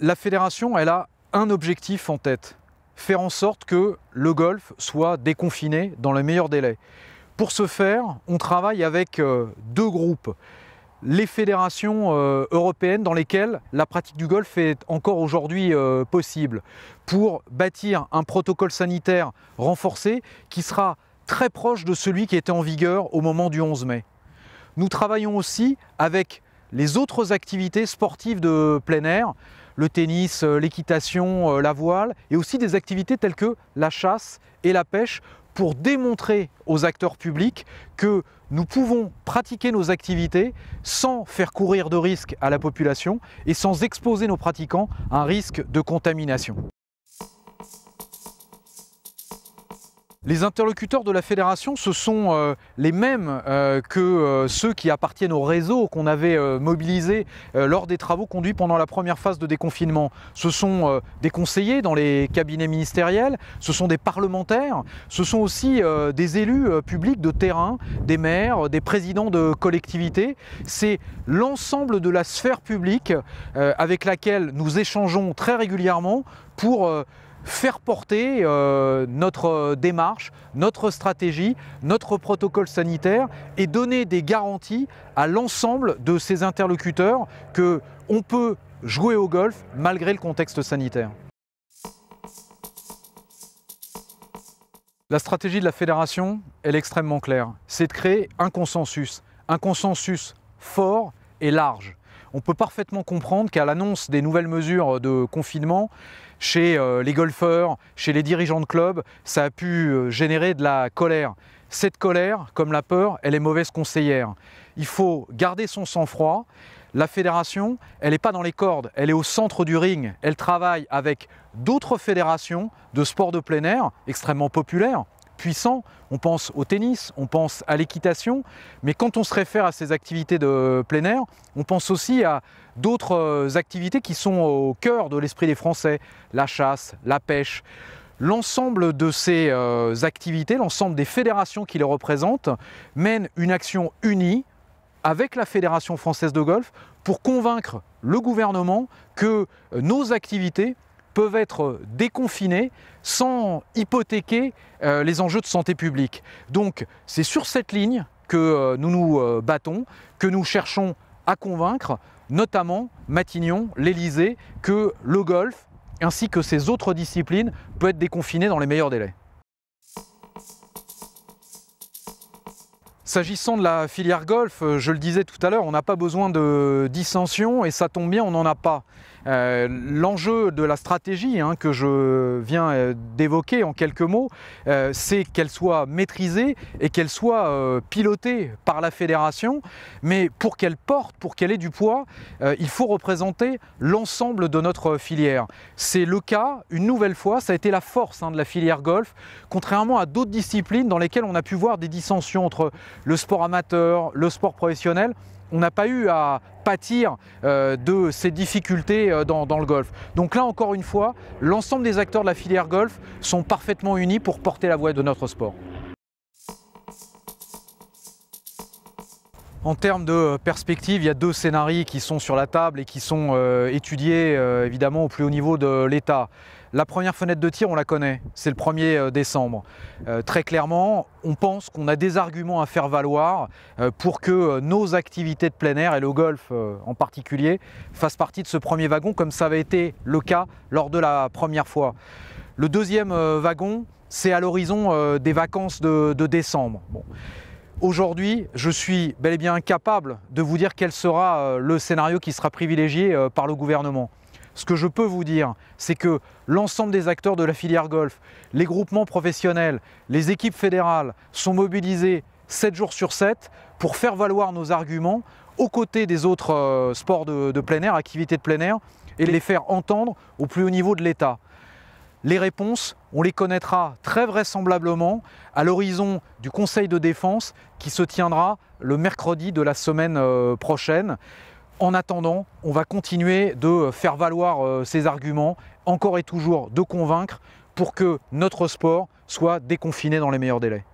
La fédération, elle a un objectif en tête, faire en sorte que le golf soit déconfiné dans les meilleurs délais. Pour ce faire, on travaille avec deux groupes. Les fédérations européennes dans lesquelles la pratique du golf est encore aujourd'hui possible, pour bâtir un protocole sanitaire renforcé qui sera très proche de celui qui était en vigueur au moment du 11 mai. Nous travaillons aussi avec les autres activités sportives de plein air, le tennis, l'équitation, la voile, et aussi des activités telles que la chasse et la pêche, pour démontrer aux acteurs publics que nous pouvons pratiquer nos activités sans faire courir de risques à la population et sans exposer nos pratiquants à un risque de contamination. Les interlocuteurs de la fédération, ce sont les mêmes que ceux qui appartiennent au réseau qu'on avait mobilisé lors des travaux conduits pendant la première phase de déconfinement. Ce sont des conseillers dans les cabinets ministériels, ce sont des parlementaires, ce sont aussi des élus publics de terrain, des maires, des présidents de collectivités. C'est l'ensemble de la sphère publique avec laquelle nous échangeons très régulièrement pour faire porter notre démarche, notre stratégie, notre protocole sanitaire et donner des garanties à l'ensemble de ces interlocuteurs qu'on peut jouer au golf malgré le contexte sanitaire. La stratégie de la fédération, elle est extrêmement claire. C'est de créer un consensus fort et large. On peut parfaitement comprendre qu'à l'annonce des nouvelles mesures de confinement, chez les golfeurs, chez les dirigeants de clubs, ça a pu générer de la colère. Cette colère, comme la peur, elle est mauvaise conseillère. Il faut garder son sang-froid. La fédération, elle n'est pas dans les cordes, elle est au centre du ring. Elle travaille avec d'autres fédérations de sport de plein air extrêmement populaires, puissants. On pense au tennis, on pense à l'équitation, mais quand on se réfère à ces activités de plein air, on pense aussi à d'autres activités qui sont au cœur de l'esprit des Français, la chasse, la pêche. L'ensemble de ces activités, l'ensemble des fédérations qui les représentent, mènent une action unie avec la Fédération française de golf pour convaincre le gouvernement que nos activités peuvent être déconfinées sans hypothéquer les enjeux de santé publique. Donc c'est sur cette ligne que nous nous battons, que nous cherchons à convaincre, notamment Matignon, l'Élysée, que le golf, ainsi que ces autres disciplines, peut être déconfiné dans les meilleurs délais. S'agissant de la filière golf, je le disais tout à l'heure, on n'a pas besoin de dissension et ça tombe bien, on n'en a pas. L'enjeu de la stratégie que je viens d'évoquer en quelques mots, c'est qu'elle soit maîtrisée et qu'elle soit pilotée par la fédération, mais pour qu'elle porte, pour qu'elle ait du poids, il faut représenter l'ensemble de notre filière. C'est le cas, une nouvelle fois, ça a été la force de la filière golf, contrairement à d'autres disciplines dans lesquelles on a pu voir des dissensions entre le sport amateur, le sport professionnel. On n'a pas eu à pâtir de ces difficultés dans le golf. Donc là, encore une fois, l'ensemble des acteurs de la filière golf sont parfaitement unis pour porter la voix de notre sport. En termes de perspective, il y a deux scénarios qui sont sur la table et qui sont étudiés évidemment au plus haut niveau de l'État. La première fenêtre de tir, on la connaît, c'est le 1er décembre. Très clairement, on pense qu'on a des arguments à faire valoir pour que nos activités de plein air, et le golf en particulier, fassent partie de ce premier wagon, comme ça avait été le cas lors de la première fois. Le deuxième wagon, c'est à l'horizon des vacances de décembre. Bon. Aujourd'hui, je suis bel et bien incapable de vous dire quel sera le scénario qui sera privilégié par le gouvernement. Ce que je peux vous dire, c'est que l'ensemble des acteurs de la filière golf, les groupements professionnels, les équipes fédérales sont mobilisés 7 jours sur 7 pour faire valoir nos arguments aux côtés des autres sports de plein air, activités de plein air, et les faire entendre au plus haut niveau de l'État. Les réponses, on les connaîtra très vraisemblablement à l'horizon du Conseil de défense qui se tiendra le mercredi de la semaine prochaine. En attendant, on va continuer de faire valoir ces arguments, encore et toujours de convaincre pour que notre sport soit déconfiné dans les meilleurs délais.